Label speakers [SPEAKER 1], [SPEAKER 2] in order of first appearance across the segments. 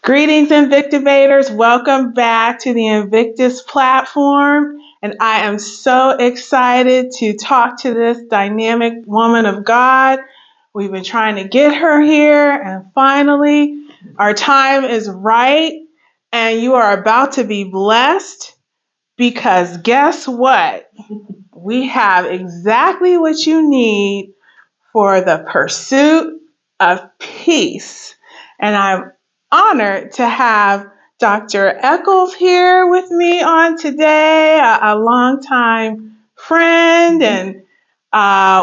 [SPEAKER 1] Greetings, Invictivators. Welcome back to the Invictus platform. And I am so excited to talk to this dynamic woman of God. We've been trying to get her here, and finally, our time is right. And you are about to be blessed because guess what? We have exactly what you need for the pursuit of peace. And I'm honored to have Dr. Echols here with me on today, a longtime friend and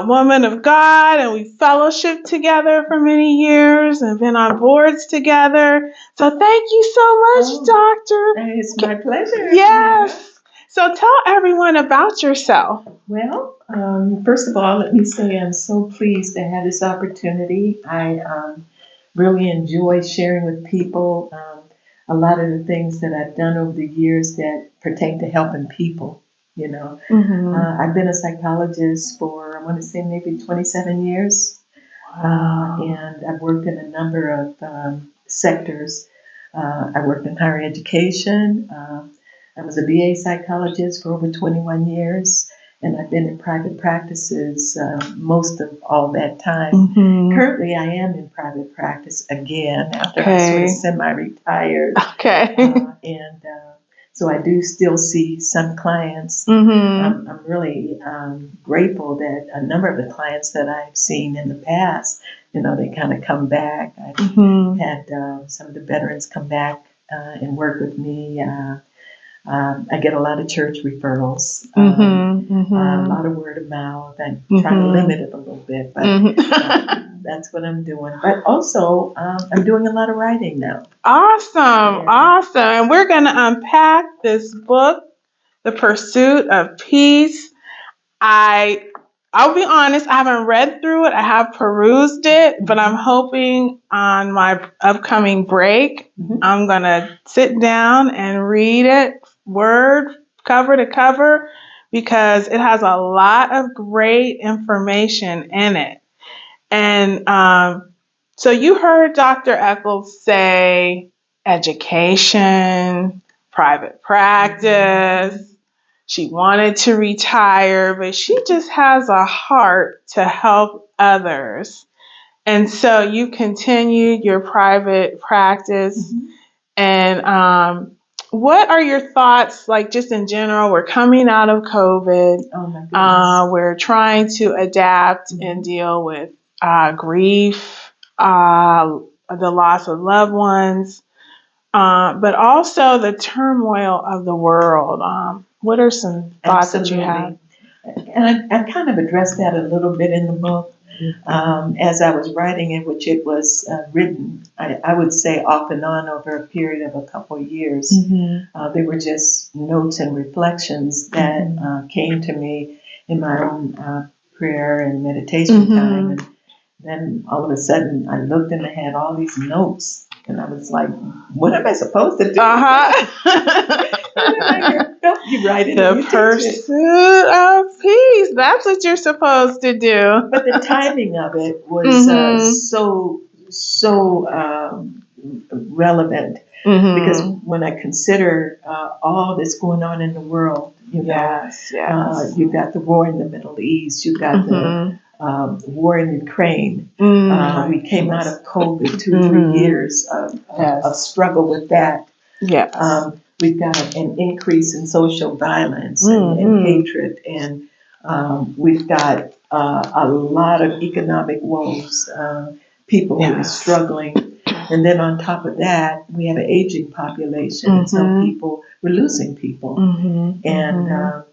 [SPEAKER 1] woman of God, and we fellowshiped together for many years and been on boards together. So thank you so much, Doctor.
[SPEAKER 2] It's my pleasure.
[SPEAKER 1] Yes. So tell everyone about yourself.
[SPEAKER 2] Well, first of all, let me say I'm so pleased to have this opportunity. I really enjoy sharing with people a lot of the things that I've done over the years that pertain to helping people. I've been a psychologist for, I want to say, maybe 27 years. And I've worked in a number of sectors. I worked in higher education. I was a VA psychologist for over 21 years, and I've been in private practices most of all that time.
[SPEAKER 1] Mm-hmm.
[SPEAKER 2] Currently, I am in private practice again after I sort of semi-retired. So I do still see some clients.
[SPEAKER 1] Mm-hmm.
[SPEAKER 2] I'm really grateful that a number of the clients that I've seen in the past, they kind of come back. I've had some of the veterans come back and work with me. I get a lot of church referrals, a lot of word of mouth. I'm trying to limit it a little bit, but that's what I'm doing. But also, I'm doing a lot of writing now.
[SPEAKER 1] Awesome. And we're going to unpack this book, The Pursuit of Peace. I'll be honest, I haven't read through it. I have perused it, but I'm hoping on my upcoming break, I'm going to sit down and read it word cover to cover because it has a lot of great information in it. And so you heard Dr. Echols say education, private practice. She wanted to retire, but she just has a heart to help others. And so you continued your private practice. And what are your thoughts, like just in general? We're coming out of COVID.
[SPEAKER 2] Oh my goodness.
[SPEAKER 1] We're trying to adapt and deal with grief, the loss of loved ones, but also the turmoil of the world. What are some thoughts that you have?
[SPEAKER 2] And I kind of addressed that a little bit in the book as I was writing it, which it was written, I would say, off and on over a period of a couple of years. They were just notes and reflections that came to me in my own prayer and meditation time. And then all of a sudden, I looked and I had all these notes. And I was like, what am I supposed to do? You write it.
[SPEAKER 1] The pursuit of peace. That's what you're supposed to do.
[SPEAKER 2] But the timing of it was so relevant. Because when I consider all that's going on in the world, you've got the war in the Middle East, you've got the war in Ukraine. We came out of COVID, 2-3 years of struggle with that. We've got an increase in social violence and hatred, and we've got a lot of economic woes, people who are struggling. And then on top of that, we have an aging population, so we're losing people. And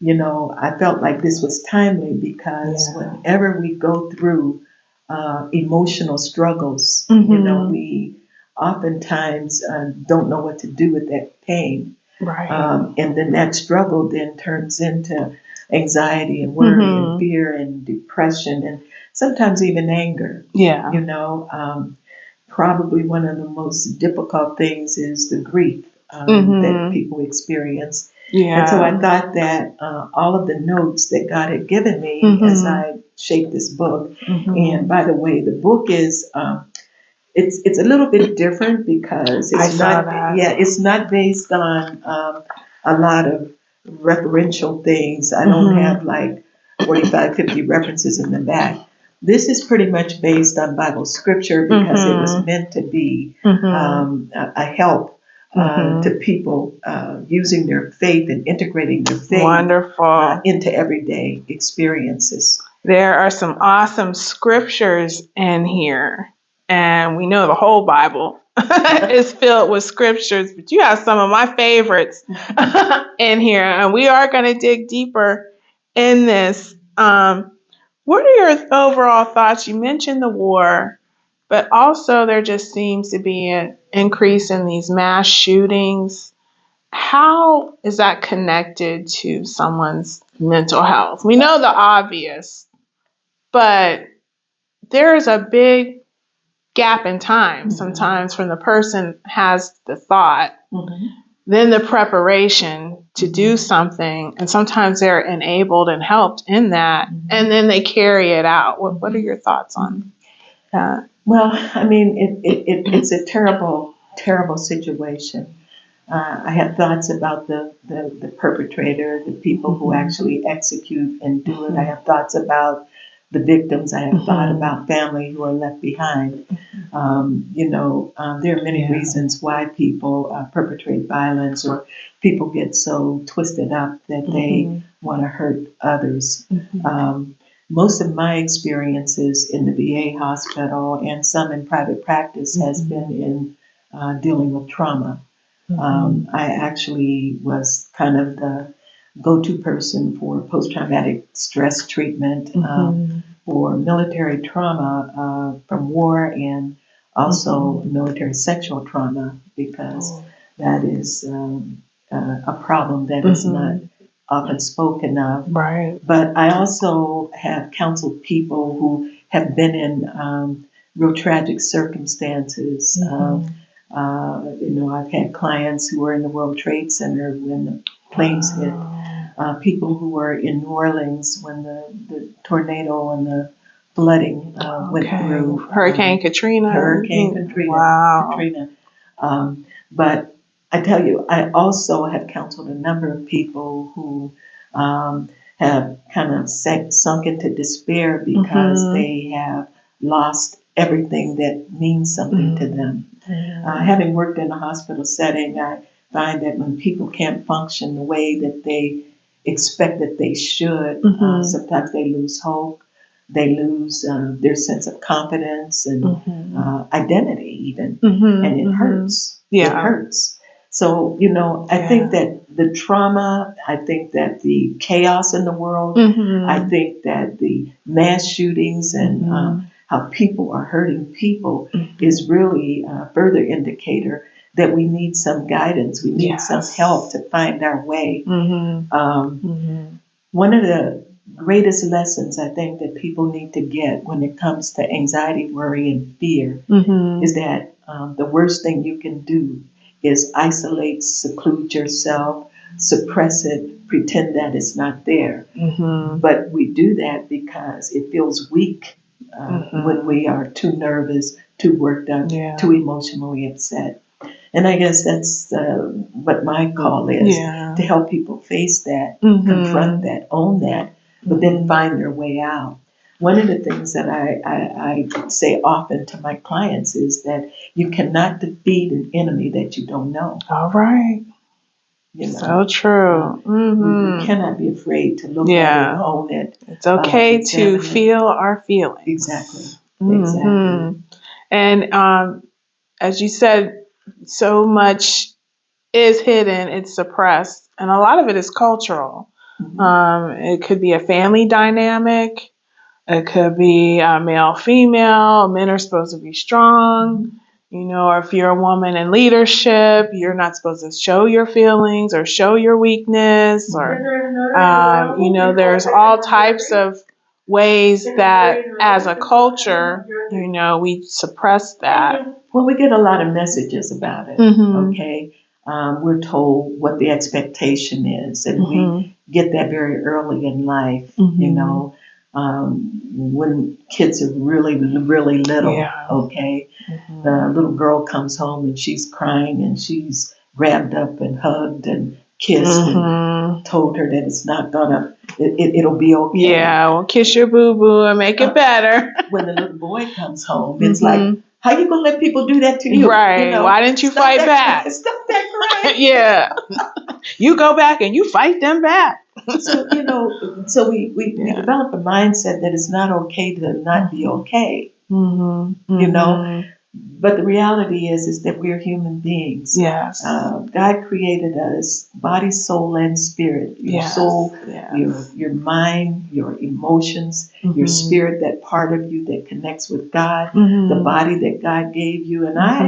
[SPEAKER 2] I felt like this was timely because whenever we go through emotional struggles, we oftentimes don't know what to do with that pain. And then that struggle then turns into anxiety and worry and fear and depression and sometimes even anger. Probably one of the most difficult things is the grief that people experience. And so I thought that all of the notes that God had given me as I shaped this book, and by the way, the book is it's a little bit different because
[SPEAKER 1] I
[SPEAKER 2] it's
[SPEAKER 1] saw
[SPEAKER 2] not
[SPEAKER 1] that.
[SPEAKER 2] it's not based on a lot of referential things. I don't have like 45, 50 references in the back. This is pretty much based on Bible scripture because it was meant to be a help to people using their faith and integrating their faith
[SPEAKER 1] Wonderful.
[SPEAKER 2] into everyday experiences.
[SPEAKER 1] There are some awesome scriptures in here, and we know the whole Bible is filled with scriptures, but you have some of my favorites in here, and we are going to dig deeper in this. What are your overall thoughts? You mentioned the war, but also there just seems to be an increase in these mass shootings. How is that connected to someone's mental health? We know the obvious, but there is a big gap in time sometimes from the person has the thought, then the preparation to do something, and sometimes they're enabled and helped in that, and then they carry it out. What are your thoughts on that?
[SPEAKER 2] Well, I mean, it's a terrible, terrible situation. I have thoughts about the perpetrator, the people who actually execute and do it. I have thoughts about the victims. I have thought about family who are left behind. There are many reasons why people perpetrate violence, or people get so twisted up that they want to hurt others. Most of my experiences in the VA hospital and some in private practice has been in dealing with trauma. I actually was kind of the go-to person for post-traumatic stress treatment for military trauma from war, and also military sexual trauma, because that is a problem that is not often spoken of.
[SPEAKER 1] Right.
[SPEAKER 2] But I also have counseled people who have been in real tragic circumstances. I've had clients who were in the World Trade Center when the planes hit, people who were in New Orleans when the tornado and the flooding went through.
[SPEAKER 1] Hurricane Katrina.
[SPEAKER 2] Wow. Katrina. But I tell you, I also have counseled a number of people who have kind of sunk into despair because they have lost everything that means something to them. Having worked in a hospital setting, I find that when people can't function the way that they expect that they should, sometimes they lose hope, they lose their sense of confidence and identity even, and it hurts.
[SPEAKER 1] Yeah.
[SPEAKER 2] It hurts. So, I think that the trauma, I think that the chaos in the world, I think that the mass shootings and how people are hurting people is really a further indicator that we need some guidance. We need some help to find our way. One of the greatest lessons I think that people need to get when it comes to anxiety, worry, and fear is that the worst thing you can do is isolate, seclude yourself, suppress it, pretend that it's not there. But we do that because it feels weak when we are too nervous, too worked up, too emotionally upset. And I guess that's what my call is, to help people face that, confront that, own that, but then find their way out. One of the things that I say often to my clients is that you cannot defeat an enemy that you don't know.
[SPEAKER 1] All right. So true.
[SPEAKER 2] We cannot be afraid to look at it and own it.
[SPEAKER 1] It's okay to feel our feelings.
[SPEAKER 2] Exactly. Exactly.
[SPEAKER 1] And as you said, so much is hidden, it's suppressed, and a lot of it is cultural. It could be a family dynamic. It could be male, female. Men are supposed to be strong. Or if you're a woman in leadership, you're not supposed to show your feelings or show your weakness. Or, there's all types of ways that as a culture, we suppress that.
[SPEAKER 2] Well, we get a lot of messages about it, okay? We're told what the expectation is, and we get that very early in life, when kids are really, really little.
[SPEAKER 1] Yeah.
[SPEAKER 2] Okay. The little girl comes home and she's crying and she's grabbed up and hugged and kissed and told her that it's not gonna, it'll be okay.
[SPEAKER 1] Yeah, well, kiss your boo-boo and make it better.
[SPEAKER 2] When the little boy comes home, it's like, how you gonna let people do that to you?
[SPEAKER 1] Right.
[SPEAKER 2] You know,
[SPEAKER 1] why didn't you fight back?
[SPEAKER 2] Stop that crying.
[SPEAKER 1] Yeah. You go back and you fight them back.
[SPEAKER 2] So, we develop a mindset that it's not okay to not be okay. You know, but the reality is that we're human beings.
[SPEAKER 1] Yes.
[SPEAKER 2] God created us, body, soul, and spirit. Your soul, your mind, your emotions, your spirit, that part of you that connects with God, the body that God gave you. And I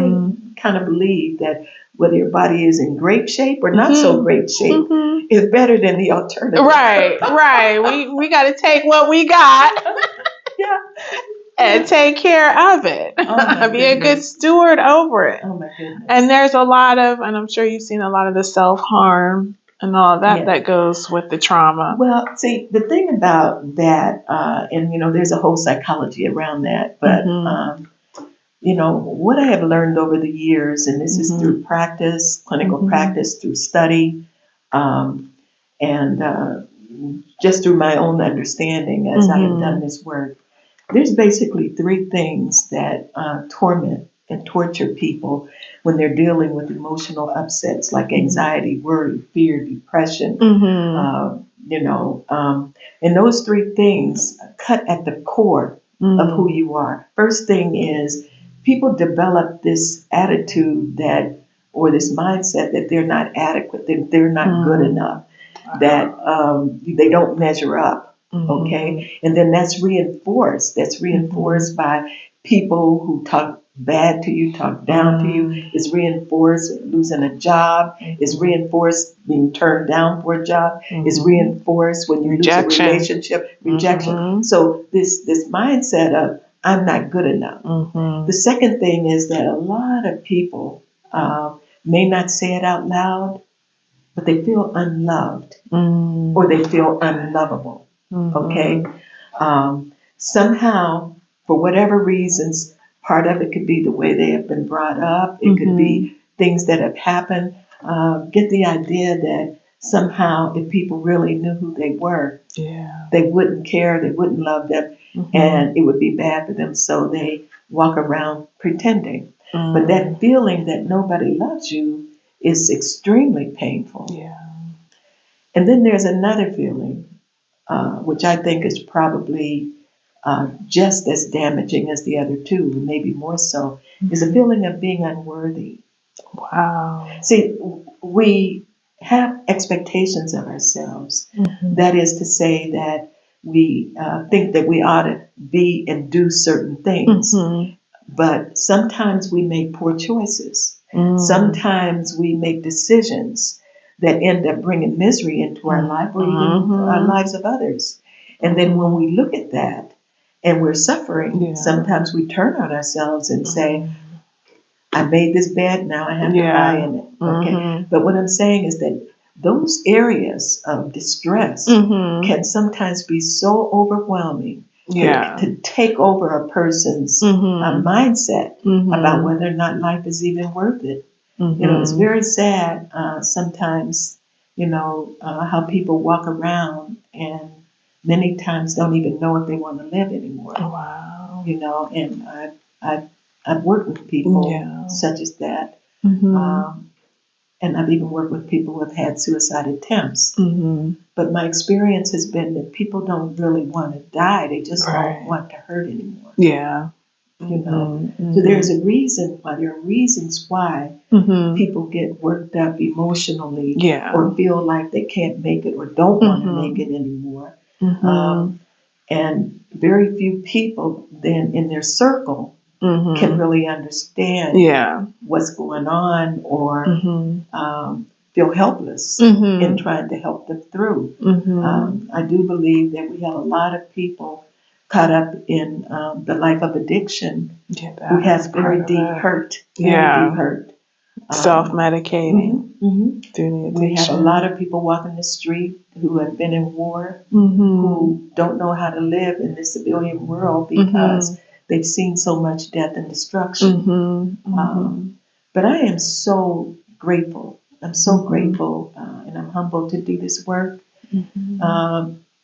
[SPEAKER 2] kind of believe that whether your body is in great shape or not so great shape, is better than the alternative.
[SPEAKER 1] Right. We got to take what we got. And take care of it. Be a good steward over it.
[SPEAKER 2] Oh my goodness.
[SPEAKER 1] And there's a lot of, and I'm sure you've seen a lot of the self-harm and all that that goes with the trauma.
[SPEAKER 2] Well, see, the thing about that, and there's a whole psychology around that, but what I have learned over the years, and this is through practice, clinical practice, through study, and just through my own understanding as I have done this work. There's basically three things that torment and torture people when they're dealing with emotional upsets like anxiety, worry, fear, depression. And those three things cut at the core of who you are. First thing is people develop this attitude or this mindset that they're not adequate, that they're not good enough, that they don't measure up. Okay. And then that's reinforced. That's reinforced by people who talk bad to you, talk down to you. It's reinforced losing a job. It's reinforced being turned down for a job. It's reinforced when you lose a relationship, rejection. So this mindset of I'm not good enough. The second thing is that a lot of people may not say it out loud, but they feel unloved or they feel unlovable. Okay. Somehow, for whatever reasons, part of it could be the way they have been brought up. It could be things that have happened. Get the idea that somehow if people really knew who they were, they wouldn't care, they wouldn't love them, and it would be bad for them. So they walk around pretending. But that feeling that nobody loves you is extremely painful. And then there's another feeling, which I think is probably just as damaging as the other two, maybe more so, is a feeling of being unworthy.
[SPEAKER 1] Wow.
[SPEAKER 2] See, we have expectations of ourselves. That is to say that we think that we ought to be and do certain things. But sometimes we make poor choices. Sometimes we make decisions that end up bringing misery into our life or even our lives of others. And then when we look at that and we're suffering, sometimes we turn on ourselves and say, I made this bed, now I have to lie in it. Okay. But what I'm saying is that those areas of distress can sometimes be so overwhelming to take over a person's mindset about whether or not life is even worth it. It's very sad sometimes, how people walk around and many times don't even know if they want to live anymore.
[SPEAKER 1] Wow.
[SPEAKER 2] And I've worked with people such as that. And I've even worked with people who have had suicide attempts. But my experience has been that people don't really want to die. They just don't want to hurt anymore. So there's a reason why, there are reasons why people get worked up emotionally or feel like they can't make it or don't want to make it anymore. And very few people then in their circle can really understand what's going on or feel helpless in trying to help them through. I do believe that we have a lot of people caught up in the life of addiction who has very deep hurt, deep hurt.
[SPEAKER 1] self-medicating through the addiction.
[SPEAKER 2] We have a lot of people walking the street who have been in war, who don't know how to live in this civilian world because they've seen so much death and destruction. But I am so grateful. I'm so grateful, and I'm humbled to do this work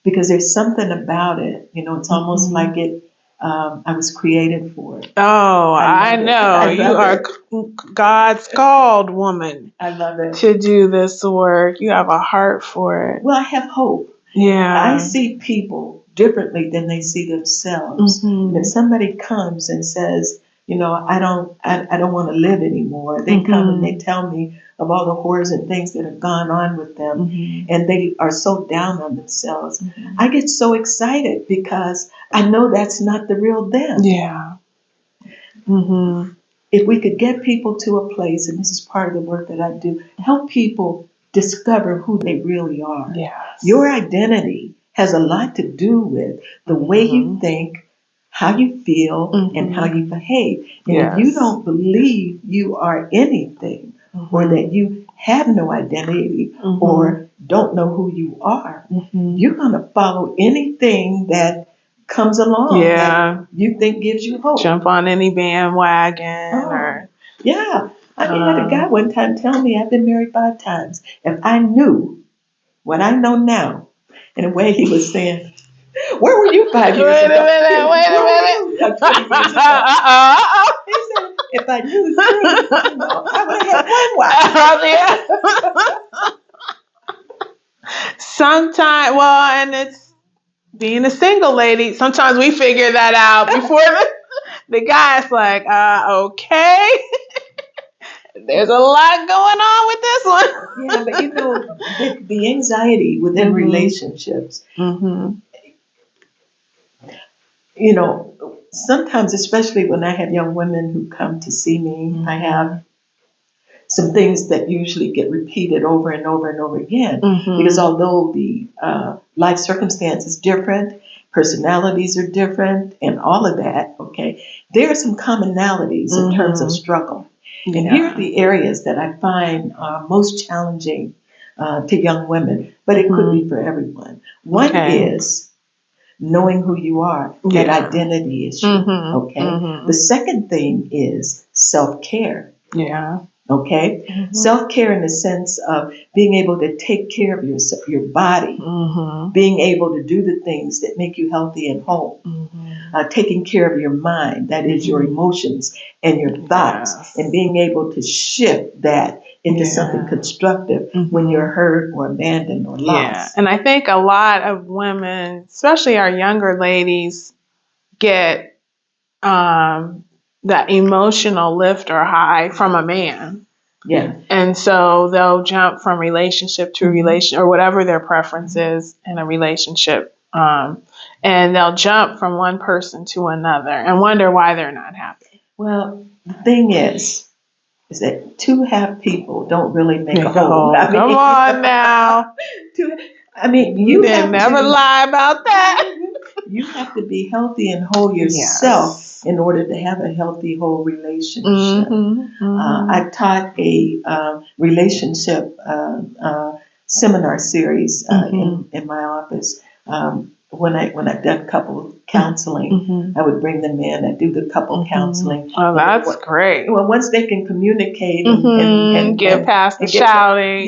[SPEAKER 2] because there's something about it. You know, it's almost like it. I was created for it.
[SPEAKER 1] Oh, I know. You are God's called woman.
[SPEAKER 2] I love it.
[SPEAKER 1] To do this work. You have a heart for it.
[SPEAKER 2] Well, I have hope.
[SPEAKER 1] Yeah.
[SPEAKER 2] I see people differently than they see themselves. And if somebody comes and says, you know, I don't want to live anymore, they come and they tell me of all the horrors and things that have gone on with them, and they are so down on themselves. I get so excited because I know that's not the real them.
[SPEAKER 1] Yeah.
[SPEAKER 2] If we could get people to a place, and this is part of the work that I do, help people discover who they really are.
[SPEAKER 1] Yes.
[SPEAKER 2] Your identity has a lot to do with the way you think, how you feel, and how you behave. And if you don't believe you are anything, or that you have no identity, or don't know who you are, you're going to follow anything that comes along that you think gives you hope.
[SPEAKER 1] Jump on any bandwagon
[SPEAKER 2] Yeah. I had a guy one time tell me I've been married 5 times. If I knew what I know now, in a way he was saying, where were you 5 years ago?
[SPEAKER 1] Wait a minute.
[SPEAKER 2] 20 years ago. He said, if I knew the truth, you know, I would have had one wife.
[SPEAKER 1] Sometimes, and it's being a single lady, sometimes we figure that out before the guy's like, okay. There's a lot going on with this one.
[SPEAKER 2] Yeah, but you know, the anxiety within relationships, you know, sometimes, especially when I have young women who come to see me, I have some things that usually get repeated over and over and over again. Because although the life circumstance is different, personalities are different, and all of that, okay, there are some commonalities in terms of struggle. And here are the areas that I find most challenging to young women, but it could be for everyone. One is knowing who you are, that identity issue, okay? The second thing is self-care. Okay? Self-care in the sense of being able to take care of your body, being able to do the things that make you healthy and whole, taking care of your mind, that is your emotions and your thoughts, and being able to shift that into something constructive when you're hurt or abandoned or lost.
[SPEAKER 1] And I think a lot of women, especially our younger ladies, get that emotional lift or high from a man.
[SPEAKER 2] Yeah.
[SPEAKER 1] And so they'll jump from relationship to relation, or whatever their preference is in a relationship. And they'll jump from one person to another and wonder why they're not happy.
[SPEAKER 2] Well, the thing is that 2 half people don't really make a whole.
[SPEAKER 1] I mean, come on now.
[SPEAKER 2] You
[SPEAKER 1] didn't never lie about that.
[SPEAKER 2] You have to be healthy and whole yourself in order to have a healthy, whole relationship. I taught a relationship seminar series in my office. When I've done couple counseling, I would bring them in. I do the couple counseling.
[SPEAKER 1] Oh, that's great.
[SPEAKER 2] Well, once they can communicate and
[SPEAKER 1] get past the shouting,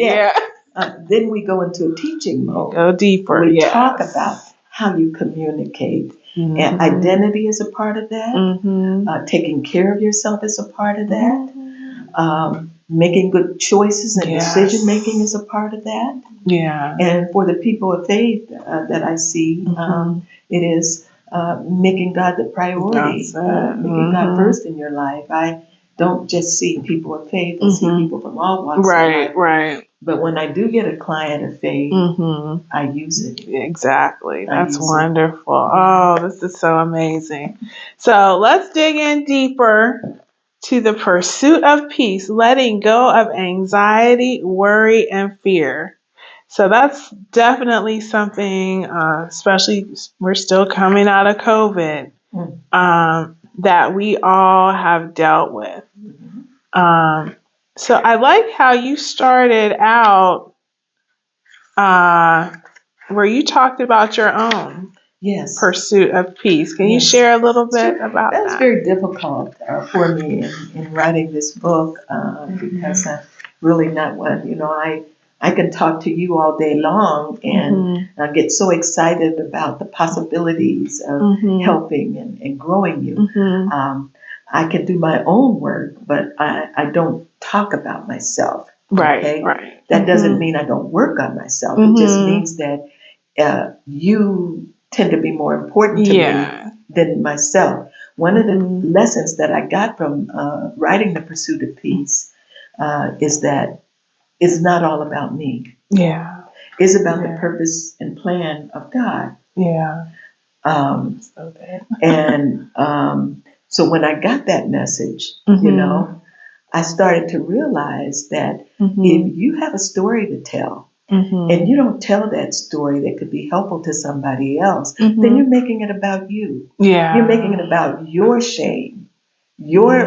[SPEAKER 2] then we go into a teaching mode.
[SPEAKER 1] Go deeper.
[SPEAKER 2] We talk about how you communicate. And identity is a part of that. Taking care of yourself is a part of that. Making good choices and decision making is a part of that.
[SPEAKER 1] Yeah.
[SPEAKER 2] And for the people of faith that I see, it is making God the priority, making God first in your life. I don't just see people of faith; I see people from all walks of life.
[SPEAKER 1] Right.
[SPEAKER 2] But when I do get a client of faith, I use it.
[SPEAKER 1] Exactly. That's wonderful. Oh, this is so amazing. So let's dig in deeper to the pursuit of peace, letting go of anxiety, worry, and fear. So that's definitely something, especially we're still coming out of COVID, that we all have dealt with. So I like how you started out where you talked about your own pursuit of peace. Can you share a little bit about that?
[SPEAKER 2] That was very difficult for me in writing this book because I'm really not one, I can talk to you all day long and get so excited about the possibilities of helping and growing you. I can do my own work, but I don't talk about myself. Okay?
[SPEAKER 1] Right.
[SPEAKER 2] That doesn't mean I don't work on myself. It just means that you tend to be more important to me than myself. One of the lessons that I got from writing The Pursuit of Peace is that it's not all about me.
[SPEAKER 1] Yeah.
[SPEAKER 2] It's about the purpose and plan of God.
[SPEAKER 1] Yeah.
[SPEAKER 2] So when I got that message, I started to realize that if you have a story to tell, and you don't tell that story that could be helpful to somebody else, then you're making it about you.
[SPEAKER 1] Yeah.
[SPEAKER 2] You're making it about your shame, your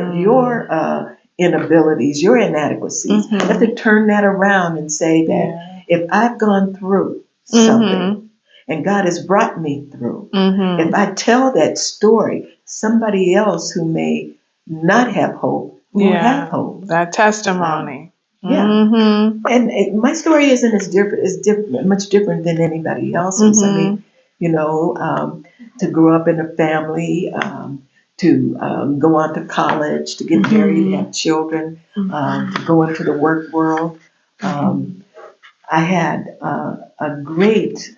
[SPEAKER 2] inabilities, your inadequacies. You have to turn that around and say that if I've gone through something and God has brought me through, if I tell that story, somebody else who may not have hope will have hope.
[SPEAKER 1] That testimony.
[SPEAKER 2] And my story isn't as different. It's different, much different than anybody else's. I mean, to grow up in a family, to go on to college, to get married, have children, to go into the work world. I had a great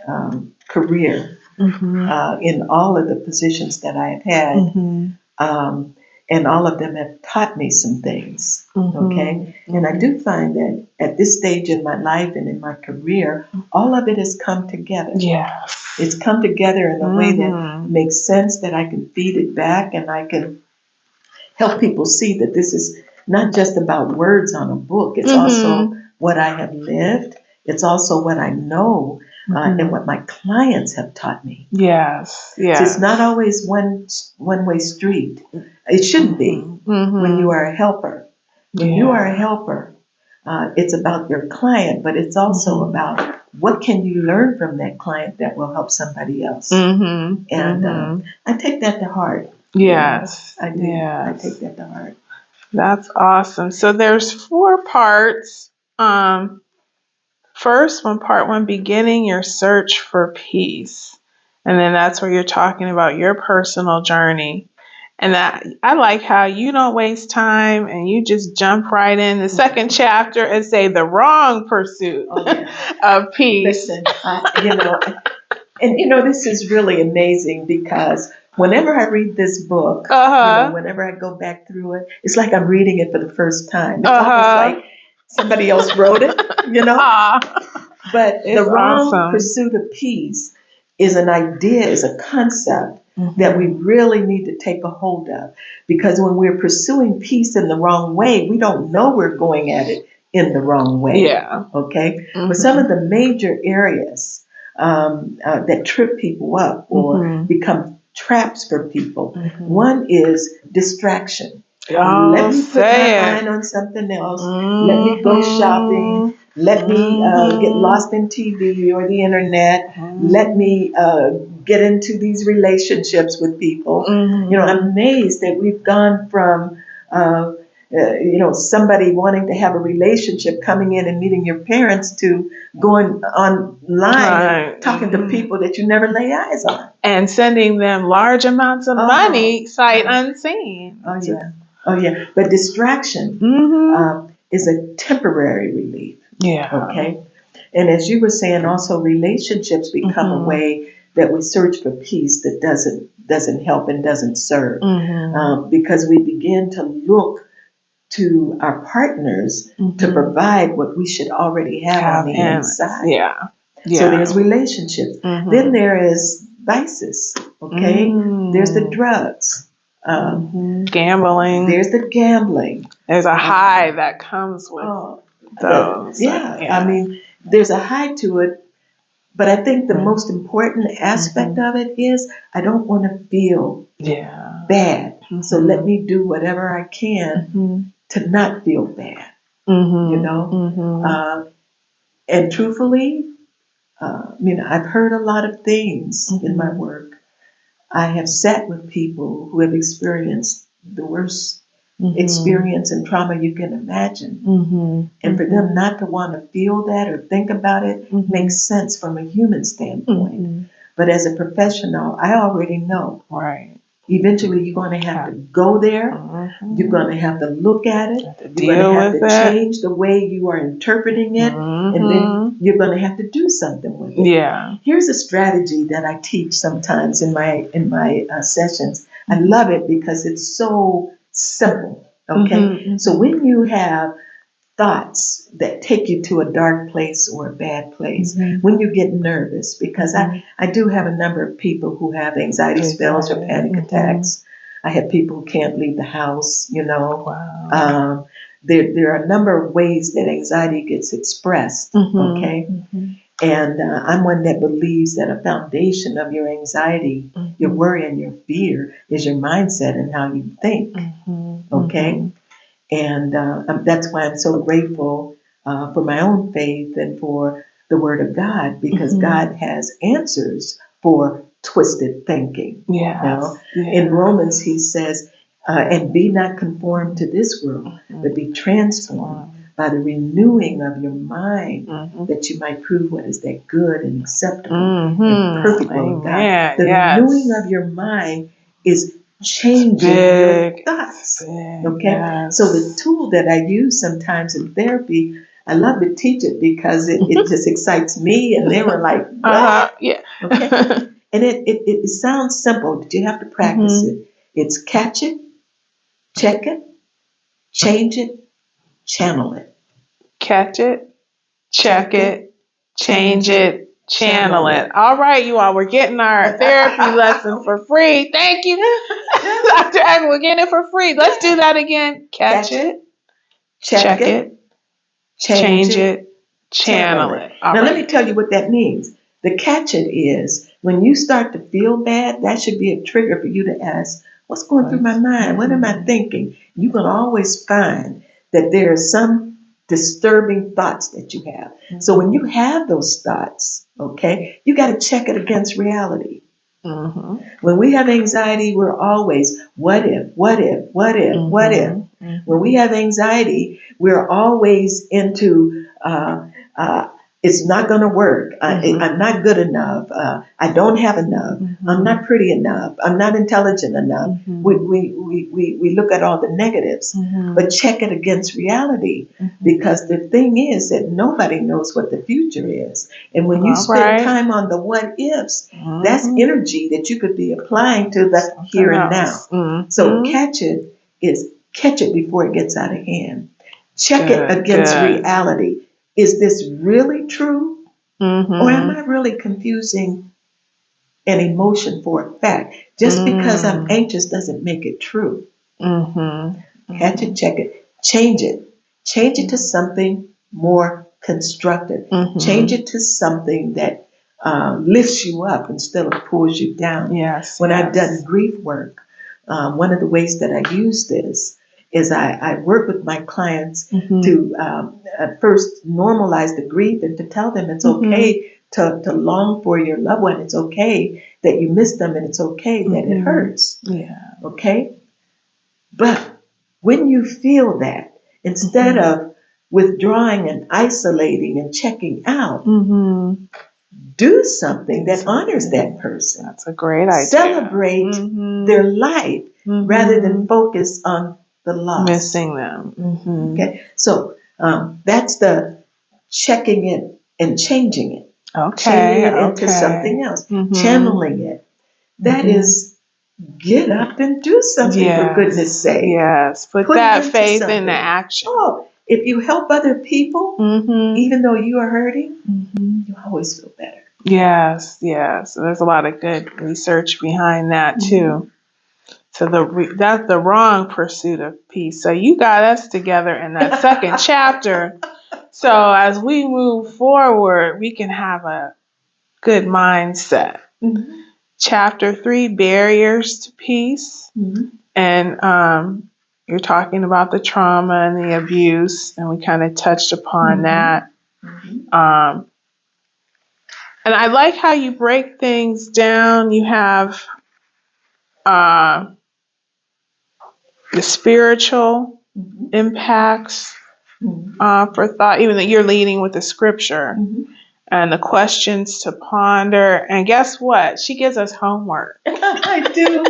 [SPEAKER 2] career in all of the positions that I have had. And all of them have taught me some things. Okay. And I do find that at this stage in my life and in my career, all of it has come together. It's come together in a way that makes sense, that I can feed it back and I can help people see that this is not just about words on a book. It's also what I have lived. It's also what I know and what my clients have taught me.
[SPEAKER 1] Yes.
[SPEAKER 2] So it's not always one-way street. It shouldn't be when you are a helper. When you are a helper, it's about your client, but it's also about what can you learn from that client that will help somebody else. And I take that to heart.
[SPEAKER 1] Yes.
[SPEAKER 2] I do. I take that to heart.
[SPEAKER 1] That's awesome. So there's 4 parts. First one, part 1, beginning your search for peace. And then that's where you're talking about your personal journey. And that I like how you don't waste time and you just jump right in the second chapter and say the wrong pursuit of peace.
[SPEAKER 2] Listen, this is really amazing because whenever I read this book, whenever I go back through it, it's like I'm reading it for the first time. It's almost like somebody else wrote it, But the wrong pursuit of peace is an idea, is a concept that we really need to take a hold of. Because when we're pursuing peace in the wrong way, we don't know we're going at it in the wrong way. Okay? But some of the major areas that trip people up or become traps for people, one is distraction. Let me put my mind on something else. Let me go shopping. Let me get lost in TV or the internet. Let me get into these relationships with people. I'm amazed that we've gone from, somebody wanting to have a relationship, coming in and meeting your parents, to going online and talking to people that you never lay eyes on.
[SPEAKER 1] And sending them large amounts of money, sight unseen.
[SPEAKER 2] Oh, yeah. But distraction is a temporary relief. Okay. And as you were saying, also relationships become a way that we search for peace that doesn't help and doesn't serve. Because we begin to look to our partners to provide what we should already have on the inside. So there's relationships. Then there is vices. Okay. There's the drugs.
[SPEAKER 1] Gambling.
[SPEAKER 2] There's the gambling.
[SPEAKER 1] There's a high that comes with those.
[SPEAKER 2] I mean, there's a high to it, but I think the most important aspect of it is I don't want to feel bad. So let me do whatever I can to not feel bad. you know. And truthfully, I've heard a lot of things in my work. I have sat with people who have experienced the worst experience and trauma you can imagine. And for them not to want to feel that or think about it makes sense from a human standpoint. But as a professional, I already know.
[SPEAKER 1] Right.
[SPEAKER 2] Eventually, you're going to have to go there. You're going to have to look at it. You're going to have to change the way you are interpreting it. And then you're going to have to do something with it.
[SPEAKER 1] Yeah.
[SPEAKER 2] Here's a strategy that I teach sometimes in my sessions. I love it because it's so simple. Okay. So when you have thoughts that take you to a dark place or a bad place, when you get nervous, because I do have a number of people who have anxiety spells or panic attacks. I have people who can't leave the house,
[SPEAKER 1] Wow.
[SPEAKER 2] There are a number of ways that anxiety gets expressed, okay? And I'm one that believes that a foundation of your anxiety, your worry and your fear is your mindset and how you think, okay? And that's why I'm so grateful for my own faith and for the Word of God, because God has answers for twisted thinking.
[SPEAKER 1] Yes.
[SPEAKER 2] In Romans, he says, and be not conformed to this world, but be transformed by the renewing of your mind, that you might prove what is that good and acceptable and perfect will of God. The renewing of your mind is changing your thoughts. Okay, so the tool that I use sometimes in therapy, I love to teach it because it just excites me, and they were like, "What?" Okay, and it sounds simple, but you have to practice it. It's catch it, check it, change it, channel it.
[SPEAKER 1] Catch it, check it, change it, channel it. All right, you all, we're getting our therapy lesson for free. Thank you, Dr. Agnew. We're getting it for free. Let's do that again. Catch it, check it, change it, channel it.
[SPEAKER 2] Now, let me tell you what that means. The catch it is when you start to feel bad, that should be a trigger for you to ask, what's going through my mind? What am I thinking? You can always find that there are some disturbing thoughts that you have. So when you have those thoughts, okay, you got to check it against reality. When we have anxiety, we're always, what if, what if, what if, what if? When we have anxiety, we're always into, it's not going to work. I'm not good enough. I don't have enough. I'm not pretty enough. I'm not intelligent enough. We look at all the negatives, but check it against reality, because the thing is that nobody knows what the future is. And when you spend time on the what ifs, that's energy that you could be applying to the here and now. So catch it before it gets out of hand. Check it against reality. Is this really true? Or am I really confusing an emotion for a fact? Just because I'm anxious doesn't make it true. Catch it, check it, change it. Change it to something more constructive. Change it to something that lifts you up instead of pulls you down. When I've done grief work, one of the ways that I use this is I work with my clients to first normalize the grief and to tell them it's okay to long for your loved one. It's okay that you miss them, and it's okay that it hurts. Okay? But when you feel that, instead of withdrawing and isolating and checking out, do something that honors that person.
[SPEAKER 1] That's a great idea.
[SPEAKER 2] Celebrate their life rather than focus on the loss.
[SPEAKER 1] Missing them.
[SPEAKER 2] Okay, so that's the checking it and changing it. Changing it into something else. Channeling it. That is, get up and do something, for goodness sake.
[SPEAKER 1] Yes, put that faith into action.
[SPEAKER 2] Oh, if you help other people, even though you are hurting, you always feel better.
[SPEAKER 1] Yes. There's a lot of good research behind that too. So that's the wrong pursuit of peace. So you got us together in that second chapter. So as we move forward, we can have a good mindset. Chapter 3, barriers to peace. And You're talking about the trauma and the abuse, and we kind of touched upon that. And I like how you break things down. You have the spiritual impacts for thought, even that you're leading with the scripture and the questions to ponder. And guess what? She gives us homework.
[SPEAKER 2] I do.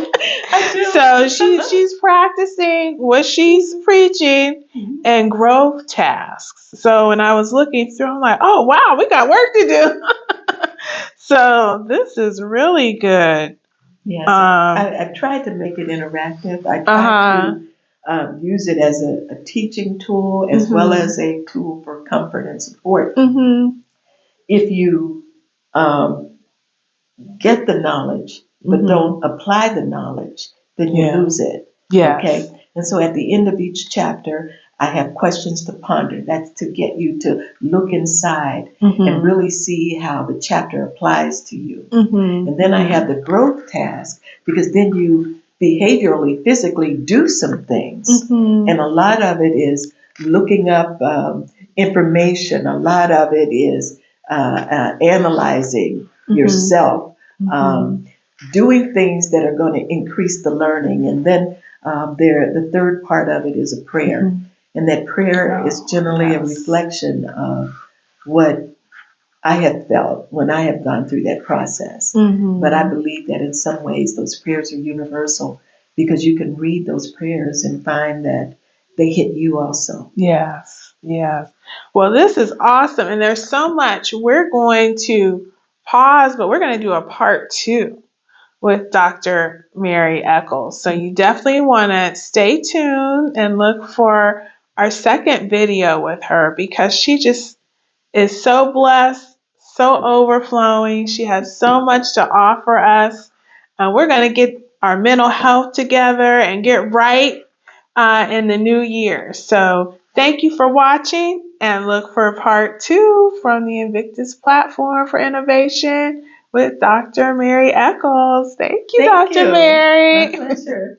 [SPEAKER 1] So she's practicing what she's preaching and growth tasks. So when I was looking through, I'm like, oh, wow, we got work to do. So this is really good.
[SPEAKER 2] Yes, I've tried to make it interactive. I tried to use it as a teaching tool as well as a tool for comfort and support. If you get the knowledge but don't apply the knowledge, then you lose it. Okay? And so at the end of each chapter, I have questions to ponder. That's to get you to look inside and really see how the chapter applies to you. And then I have the growth task, because then you behaviorally, physically do some things. And a lot of it is looking up information. A lot of it is analyzing yourself, doing things that are going to increase the learning. And then the third part of it is a prayer. And that prayer is generally a reflection of what I have felt when I have gone through that process. But I believe that in some ways those prayers are universal, because you can read those prayers and find that they hit you also.
[SPEAKER 1] Yes. Well, this is awesome. And there's so much. We're going to pause, but we're going to do a part 2 with Dr. Mary Echols. So you definitely want to stay tuned and look for our second video with her, because she just is so blessed, so overflowing. She has so much to offer us. We're going to get our mental health together and get right in the new year. So thank you for watching, and look for part 2 from the Invictus Platform for Innovation with Dr. Mary Echols. Thank you, Dr. Mary.
[SPEAKER 2] My pleasure.